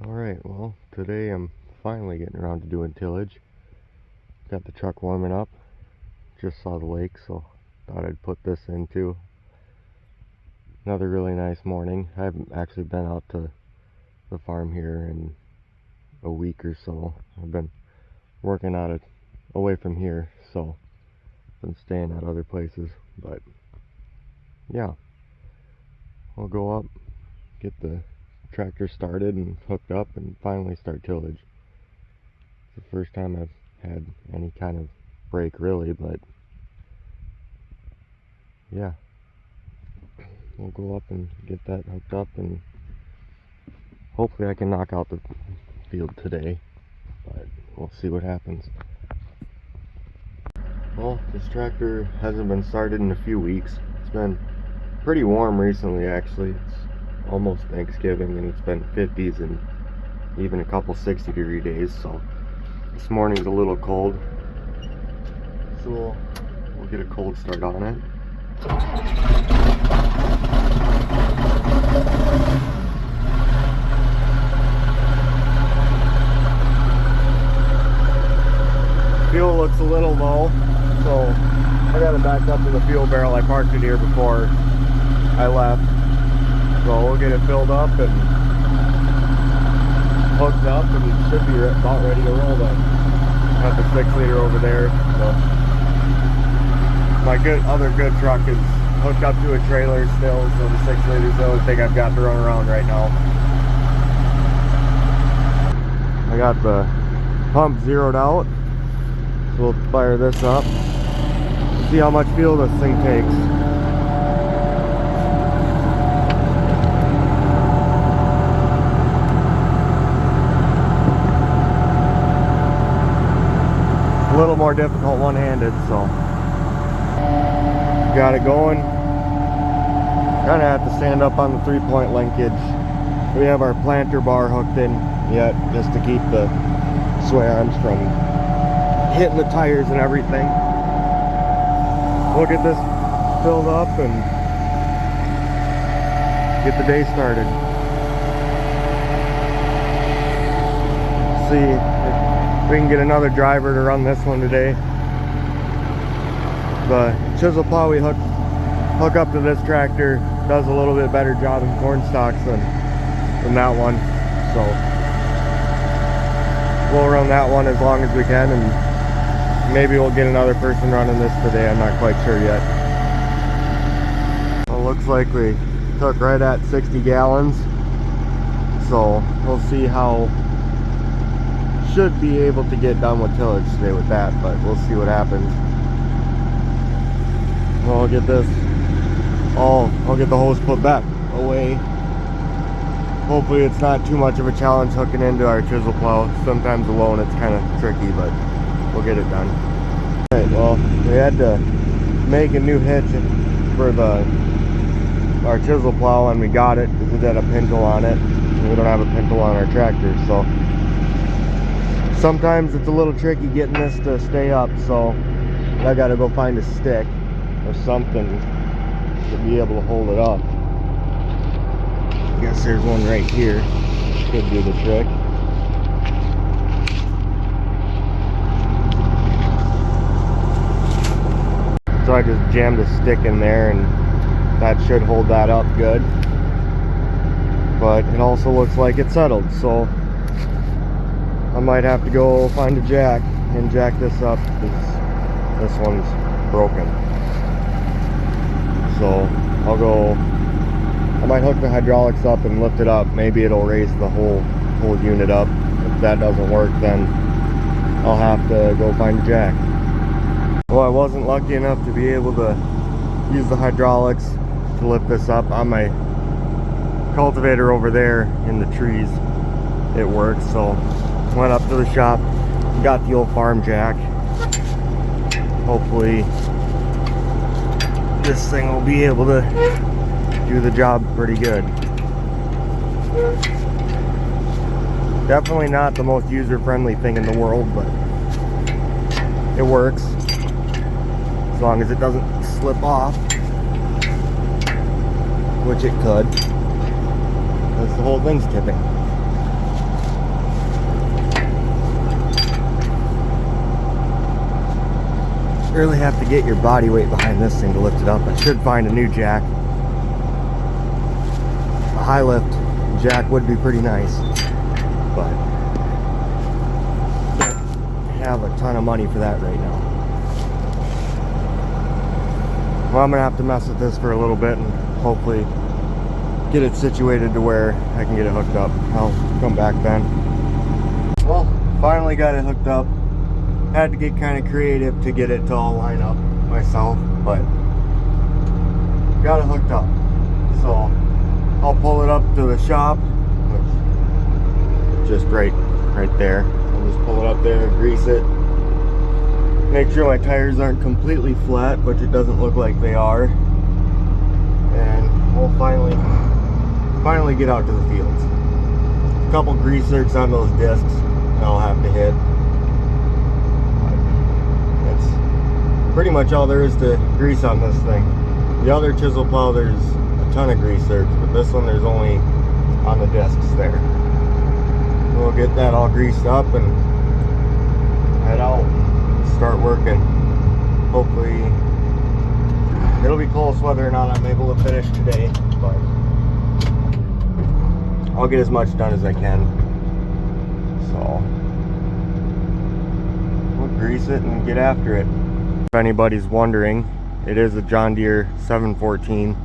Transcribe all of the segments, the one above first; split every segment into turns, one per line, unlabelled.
Alright, well, today I'm finally getting around to doing tillage. Got the truck warming up. Just saw the lake, so thought I'd put this in too. Another really nice morning. I haven't actually been out to the farm here in a week or so. I've been working out away from here, so been staying at other places. But yeah, I'll go up, get the tractor started and hooked up, and finally start tillage. It's the first time I've had any kind of break really, but yeah, we'll go up and get that hooked up, and hopefully I can knock out the field today, but we'll see what happens. Well, this tractor hasn't been started in a few weeks. It's been pretty warm recently actually. It's almost Thanksgiving and it's been 50s and even a couple 60-degree days, so this morning's a little cold, so we'll get a cold start on it. Fuel looks a little low, so I got it backed up to the fuel barrel. I parked it here before I left, so we'll get it filled up and hooked up, and it should be about ready to roll then. Got the 6-liter over there, so my other good truck is hooked up to a trailer still, so the 6-liter is the only thing I've got to run around right now. I got the pump zeroed out, so we'll fire this up, see how much fuel this thing takes. A little more difficult one-handed, so got it going. Kind of have to stand up on the 3-point linkage. We have our planter bar hooked in yet, just to keep the sway arms from hitting the tires and everything. We'll get this filled up and get the day started. See if we can get another driver to run this one today. The chisel plow we hook up to this tractor does a little bit better job in corn stalks than that one, so we'll run that one as long as we can, and maybe we'll get another person running this today. I'm not quite sure yet. Well, looks like we took right at 60 gallons, so we'll see how. Should be able to get done with tillage today with that, but we'll see what happens. I'll get this I'll get the hose put back away. Hopefully it's not too much of a challenge hooking into our chisel plow. Sometimes alone it's kind of tricky, but we'll get it done. Alright, well, we had to make a new hitch for our chisel plow, and we got it because it had a pintle on it, and we don't have a pintle on our tractor, so sometimes it's a little tricky getting this to stay up, so I gotta go find a stick or something to be able to hold it up. I guess there's one right here. Could do the trick. So I just jammed a stick in there, and that should hold that up good. But it also looks like it's settled, so I might have to go find a jack and jack this up because this one's broken. So I might hook the hydraulics up and lift it up. Maybe it'll raise the whole unit up. If that doesn't work, then I'll have to go find a jack. Well, I wasn't lucky enough to be able to use the hydraulics to lift this up on my cultivator over there in the trees. It works, so went up to the shop, got the old farm jack. Hopefully this thing will be able to do the job pretty good. Definitely not the most user-friendly thing in the world, but it works as long as it doesn't slip off, which it could, because the whole thing's tipping. really have to get your body weight behind this thing to lift it up. I should find a new jack. A high lift jack would be pretty nice, but don't have a ton of money for that right now. Well, I'm gonna have to mess with this for a little bit and hopefully get it situated to where I can get it hooked up. I'll come back then. Well, finally got it hooked up. Had to get kind of creative to get it to all line up myself, but got it hooked up. So I'll pull it up to the shop, which is just right there. I'll just pull it up there, grease it, make sure my tires aren't completely flat, which it doesn't look like they are, and we'll finally get out to the fields. A couple grease zerks on those discs that I'll have to hit. That's pretty much all there is to grease on this thing. The other chisel plow, there's a ton of grease zerks, but this one there's only on the discs there. We'll get that all greased up and head out and start working. Hopefully it'll be close whether or not I'm able to finish today, but I'll get as much done as I can. So we'll grease it and get after it. If anybody's wondering, it is a John Deere 714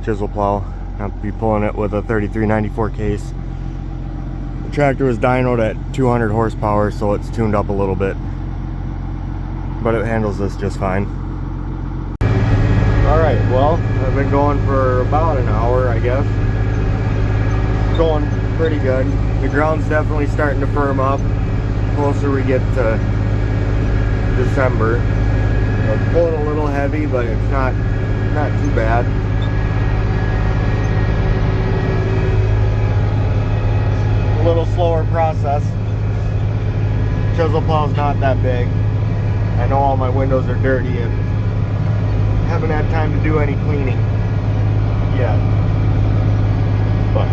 chisel plow. I'll be pulling it with a 3394 case. The tractor was dynoed at 200 horsepower, so it's tuned up a little bit, but it handles this just fine. Alright, well, I've been going for about an hour, I guess. Going pretty good. The ground's definitely starting to firm up the closer we get to December. It's pulling a little heavy, but it's not too bad. A little slower process. Chisel plow's not that big. I know all my windows are dirty and haven't had time to do any cleaning yet, but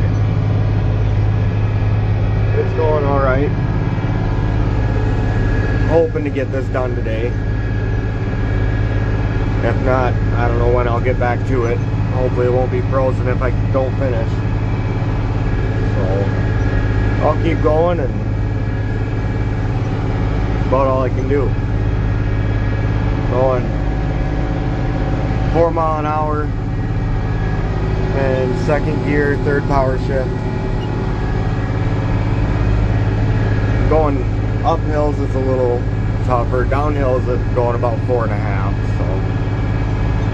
it's going all right. Hoping to get this done today. If not, I don't know when I'll get back to it. Hopefully it won't be frozen if I don't finish. So I'll keep going, and that's about all I can do. Going 4 mile an hour and second gear, third power shift. Going up hills is a little tougher. Downhills it's going about 4.5. So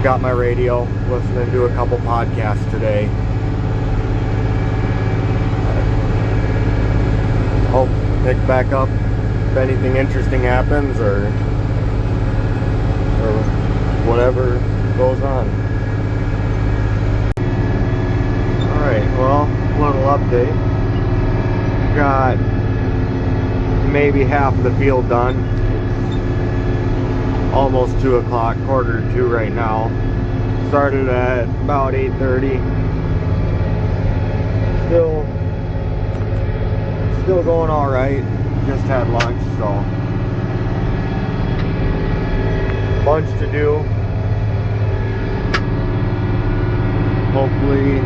got my radio, listening to a couple podcasts today. Hope pick back up if anything interesting happens or whatever goes on. Alright, well, little update. Got maybe half of the field done. It's almost 2 o'clock, 1:45 right now. Started at about 8:30. Still going alright. Just had lunch, so bunch to do. Hopefully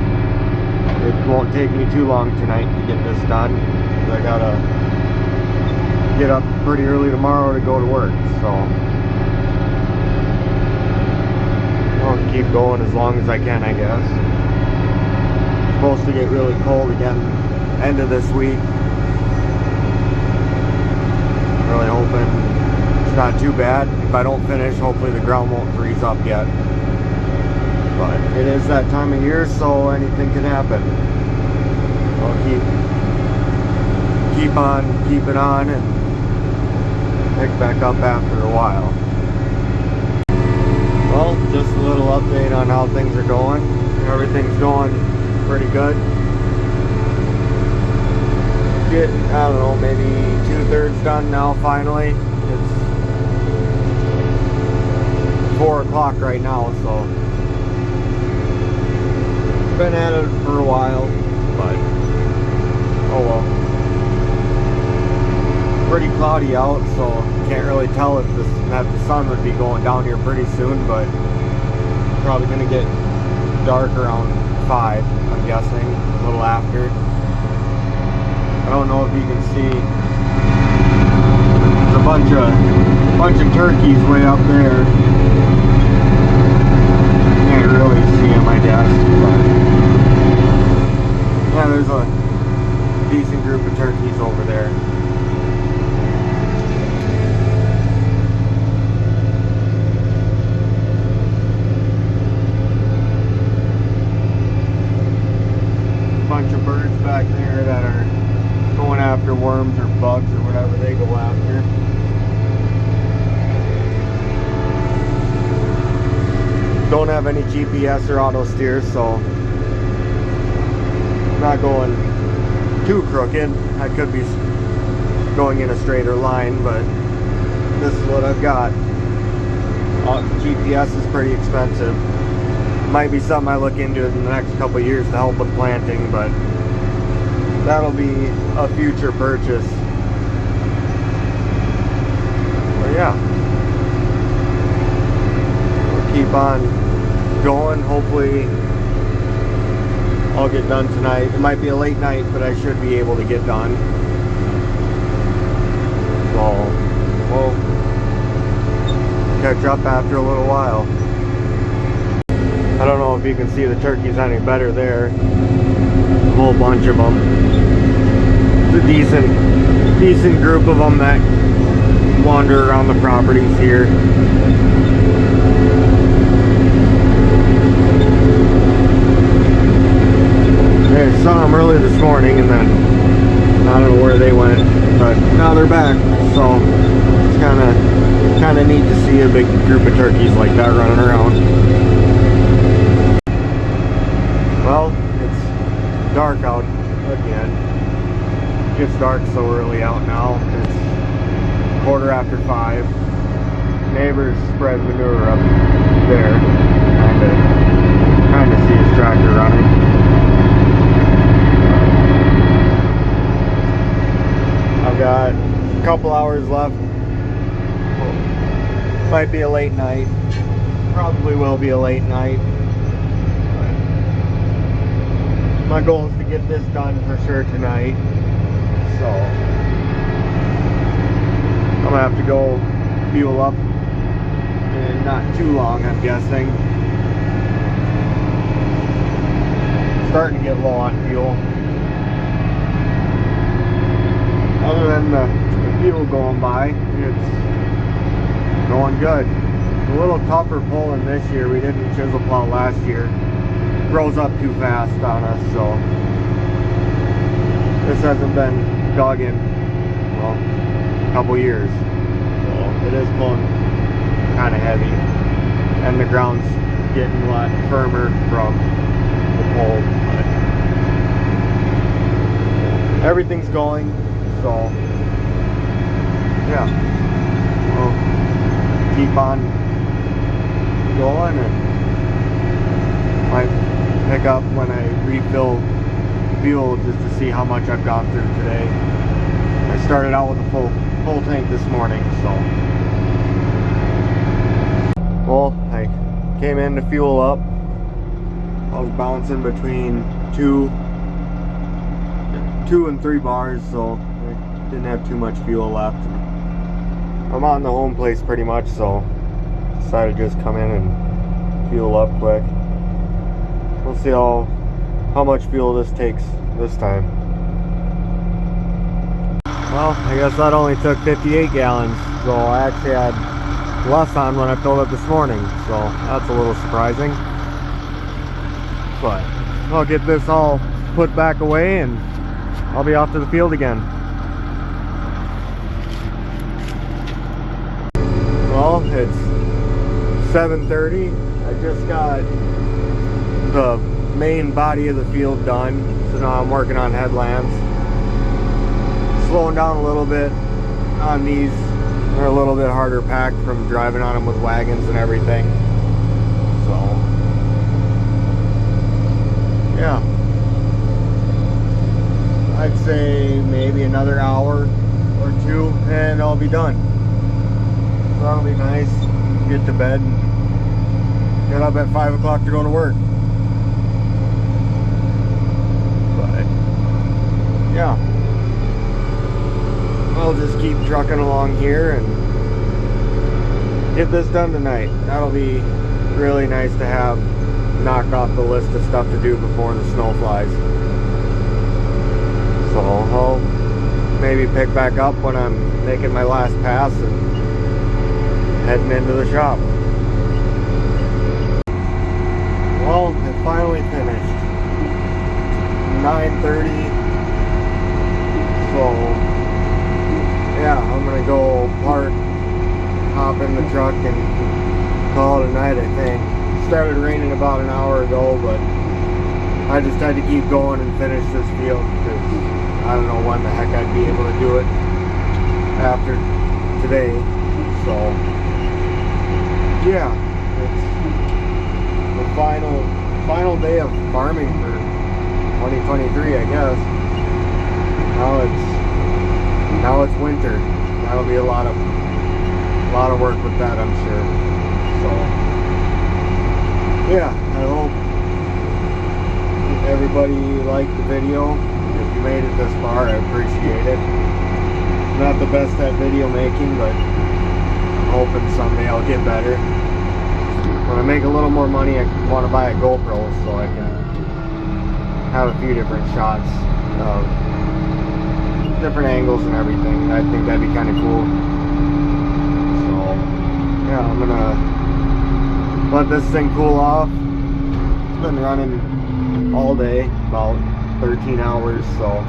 it won't take me too long tonight to get this done, because I gotta get up pretty early tomorrow to go to work, so I'll keep going as long as I can, I guess. It's supposed to get really cold again end of this week. Really hoping it's not too bad. If I don't finish, hopefully the ground won't freeze up yet. But it is that time of year, so anything can happen. I'll keep on keeping on and pick back up after a while. Well, just a little update on how things are going. Everything's going pretty good. Getting, I don't know, maybe 2/3 done now finally. It's 4 o'clock right now, so been at it for a while, but oh well. pretty cloudy out, so can't really tell if the sun would be going down here pretty soon, but probably gonna get dark around 5, I'm guessing, a little after. I don't know if you can see, there's a bunch of turkeys way up there. Can't really see them, I guess, but yeah, there's a decent group of turkeys over there. Bunch of birds back there that are going after worms or bugs or whatever they go after. Don't have any GPS or auto steer, so not going too crooked. I could be going in a straighter line, but this is what I've got. GPS is pretty expensive. Might be something I look into in the next couple of years to help with planting, but that'll be a future purchase. But yeah, we'll keep on going. Hopefully I'll get done tonight. It might be a late night, but I should be able to get done. So we'll catch up after a little while. I don't know if you can see the turkeys any better there. A whole bunch of them. It's a decent group of them that wander around the properties here. I saw them early this morning, and then I don't know where they went, but now they're back. So it's kind of neat to see a big group of turkeys like that running around. Well, it's dark out again. It gets dark so early out now. It's 5:15. Neighbors spread manure up there. Kind of see his tractor running. I've got a couple hours left. Might be a late night. Probably will be a late night. My goal is to get this done for sure tonight, so I'm gonna have to go fuel up in not too long, I'm guessing. Starting to get low on fuel. Other than the fuel going by, it's going good. It's a little tougher pulling this year. We didn't chisel plow last year. Grows up too fast on us, so this hasn't been dug in, well, a couple years, so it is pulling kind of heavy, and the ground's getting a lot firmer from the pull, but everything's going, so yeah, we'll keep on going, and might pick up when I refill fuel just to see how much I've gone through today. I started out with a full tank this morning, so. Well, I came in to fuel up. I was bouncing between 2 and 3 bars, so I didn't have too much fuel left. I'm on the home place pretty much, so decided to just come in and fuel up quick. We'll see how much fuel this takes this time. Well, I guess that only took 58 gallons, so I actually had less on when I filled up this morning, so that's a little surprising. But I'll get this all put back away and I'll be off to the field again. Well, it's 7:30. I just got the main body of the field done, so now I'm working on headlands. Slowing down a little bit on these. They're a little bit harder packed from driving on them with wagons and everything, so yeah, I'd say maybe another hour or two and I'll be done. So that'll be nice. Get to bed and get up at 5 o'clock to go to work. But yeah, I'll just keep trucking along here and get this done tonight. That'll be really nice to have knocked off the list of stuff to do before the snow flies. So I'll maybe pick back up when I'm making my last pass and heading into the shop. Well, it finally finished. 9:30. So yeah, I'm gonna go park, hop in the truck and call it a night, I think. It started raining about an hour ago, but I just had to keep going and finish this field because I don't know when the heck I'd be able to do it after today. So yeah, it's the final day of farming for 2023, I guess. Now it's winter. That'll be a lot of work with that, I'm sure. So yeah, I hope everybody liked the video. If you made it this far, I appreciate it. Not the best at video making, but I'm hoping someday I'll get better. When I make a little more money, I want to buy a GoPro so I can have a few different shots of different angles and everything. I think that'd be kind of cool. So yeah, I'm gonna let this thing cool off. It's been running all day, about 13 hours, so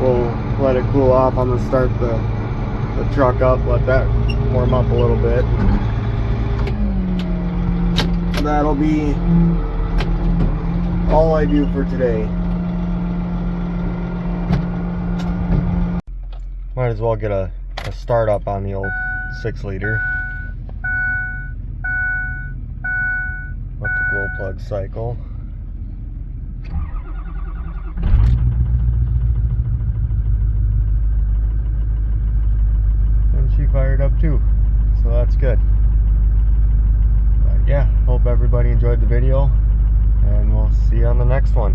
we'll let it cool off. I'm gonna start the truck up, let that warm up a little bit. That'll be all I do for today. Might as well get a start up on the old 6-liter with the glow plug cycle. And she fired up too, so that's good. But yeah, hope everybody enjoyed the video, and we'll see you on the next one.